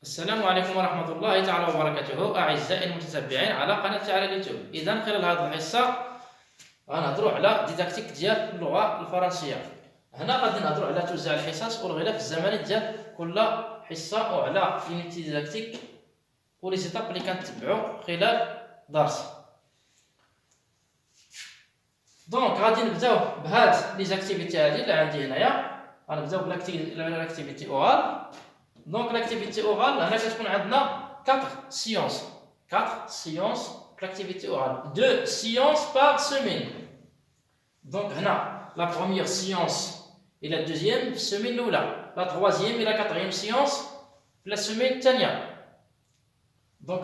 السلام عليكم ورحمة الله تعالى وبركاته أعزائي المتتبعين على قناتي على اليوتيوب. إذا خلال هذه الحصة غنهضروا على ديداكتيك ديال اللغة الفرنسية. هنا غادي نهضروا على توزيع الحصص والغلاف الزمني ديال كل حصة وعلى يونيتي ديداكتيك ولي زيتاب اللي كنتبعوا خلال درس. دونك غادي نبداو بهاد لي زاكتيفيتي هادي اللي عندي هنايا. غنبداو بالاكتيفيتي اورال. Donc l'activité orale, là, qu'est-ce qu'on a maintenant 4 séances. 4 séances d'activité orale. 2 séances par semaine. Donc là, la première séance et la deuxième semaine là. La troisième et la quatrième séance la semaine tania. Donc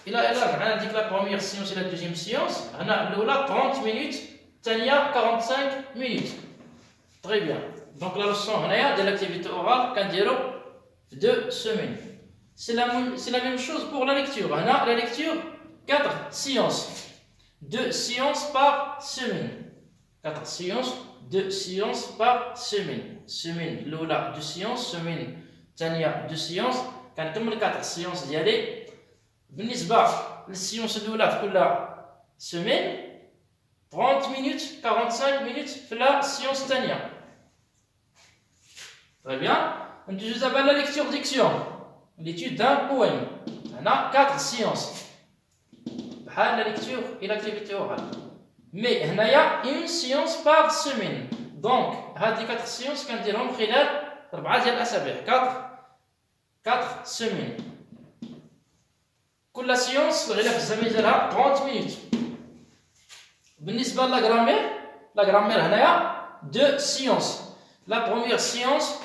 il a dit que la première séance et la deuxième séance, là 30 minutes, tania 45 minutes. Très bien. Donc la leçon de l'activité orale, quand dire 2 semaines. C'est la même chose pour la lecture. On a la lecture 4 séances. 2 séances par semaine. 4 séances, 2 séances par semaine. Semaine l'oula 2 séances, semaine tania 2 séances. Quand on a 4 séances d'y aller. بالنسبة للسيونس الأولى في كل semaine 30 minutes, 45 minutes في la séance الثانية. Très bien. On utilise d'abord la lecture diction, l'étude d'un poème. On a 4 séances. La lecture et l'activité orale. Mais il y a une séance par semaine. Donc, ces 4 séances, quand on rentre dans 4 semaines. Toute la séance, il y a 30 minutes. بالنسبة la grammaire, il y a 2 séances. La première séance,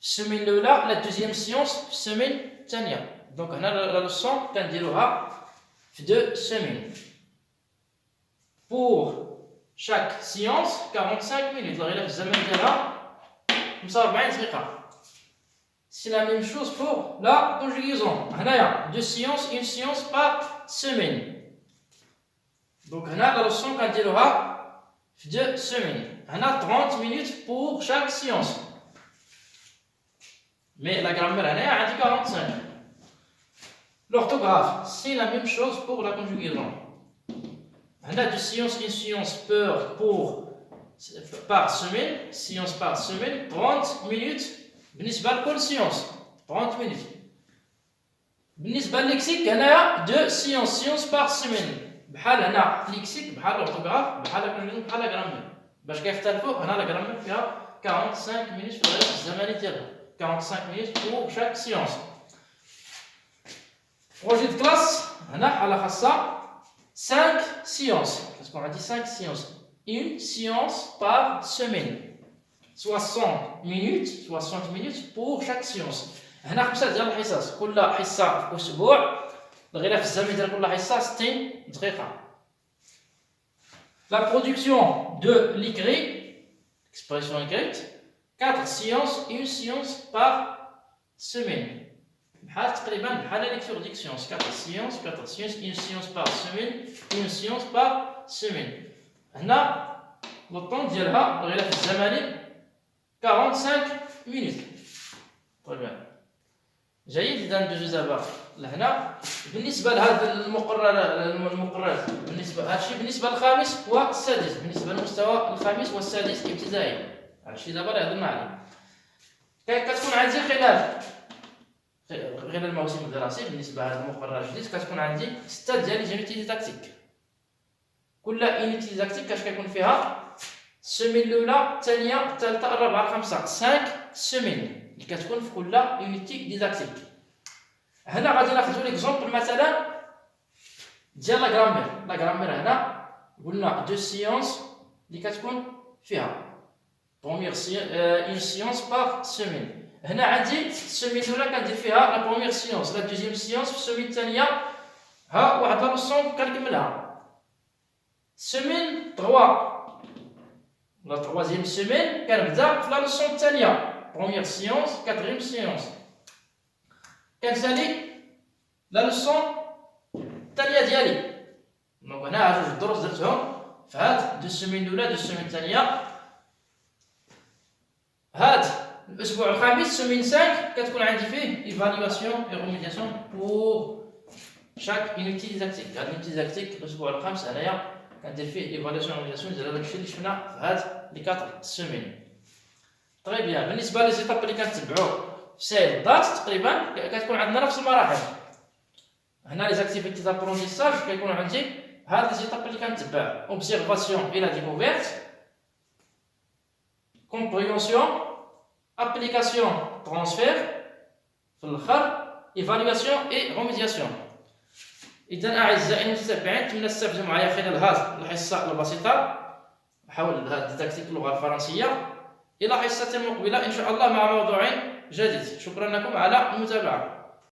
semaine là, la deuxième séance, semaine tania. Donc, on a la leçon qu'on dira 2 semaines. Pour chaque séance, 45 minutes. C'est la même chose pour la conjugaison. On a 2 séances, une séance par semaine. Donc, on a la leçon qu'on dira 2 semaines. On a 30 minutes pour chaque séance. Mais la grammaire, elle a dit 45. L'orthographe, c'est la même chose pour la conjugaison. On a 2 séances, une séance par semaine, séance par semaine, 30 minutes. بالنسبة لكل séance, 30 minutes. بالنسبة لللكسيك, on a 2 séances par semaine. بحال هنا اللكسيك, بحال l'orthographe, بحال la conjugaison, بحال la grammaire. باش كيختلفوا, هنا la grammaire فيها 45 minutes في الغلاف الزمني ديالها. 45 minutes pour chaque séance. Projet de classe, on a 5 séances. Qu'est-ce qu'on a dit 5 séances. Une séance par semaine. 60 minutes pour chaque séance. On a 5 ديال الحصص. كل حصة في أسبوع. الغلاف الزمني ديال كل حصة 60 دقيقة. La production de l'écrit, expression écrite. 4 séances, une séance par semaine. La lecture diction, 4 séances, une séance par semaine, une séance par semaine. On a le temps ديالها الغلاف الزمني 45 minutes. Très bien. جيد. إذا ندوزو دابا لهنا. بالنسبة لهذا المقررات بالنسبة للخامس والسادس. بالنسبة للمستوى الخامس والسادس ابتدائي. هادشي دابا اللي هضرنا عليه. كتكون عندي خلال الموسم الدراسي بالنسبه لهذا المقرر الجديد كتكون عندي 6 ديال لي يونيتي ديداكتيك. كل يونيتي ديداكتيك كتكون فيها السيمين الاولى الثانيه الثالثه الرابعه الخامسه 5 سيمين اللي كتكون في كل يونيتي ديداكتيك. هنا غادي ناخذ ليكزومبل مثلا ديال لا غرامير هنا قلنا 2 سيونس اللي كتكون فيها première une séance par semaine. هنا عندي السيمين الاولى كندير فيها لا بروميير سيونس، لا دوزيام سيونس في السيمين الثانيه ها واحد لا لوسون كنكملها. سيمين 3 لا تروازيام سيمين كنبدا في لا لوسون الثانيه بروميير سيونس كاتريام سيونس. كنسالي لا لوسون الثانيه ديالي. دونك هنا جوج دروس درتهم في هاد 2 سيمين الاولى 2 سيمين الثانيه. هاد الاسبوع الخامس سومين 5 كتكون عندي فيه ايفاليواسيون اي ريميدياسيون بور شاك يونيتي ديداكتيك. هاد اليونيتي ديداكتيك الاسبوع الخامس انايا كندير فيه ايفاليواسيون ريميدياسيون ديال داكشي اللي شفنا في هاد لي 4 سومين. طري بيان. بالنسبه لي زيتاب اللي كنتبعو في سيل دات تقريبا كتكون عندنا نفس المراحل. هنا لي زاكتيفيتي دابرونتيساج كيكونوا عندي هاد لي زيتاب اللي كنتبع: اوبزيرفاسيون اي لا ديكوفيرت، كومبريونسيون، ابليكاسيون، ترانسفير، في الاخر ايفاليواسيون اي ريميدياسيون. اذا اعزائي المتابعين نتمنى تستافدوا معايا خلال هذه الحصه البسيطه حول هذا ديداكتيك اللغه الفرنسيه. الى حصه مقبله ان شاء الله مع موضوع جديد. شكرا لكم على المتابعه.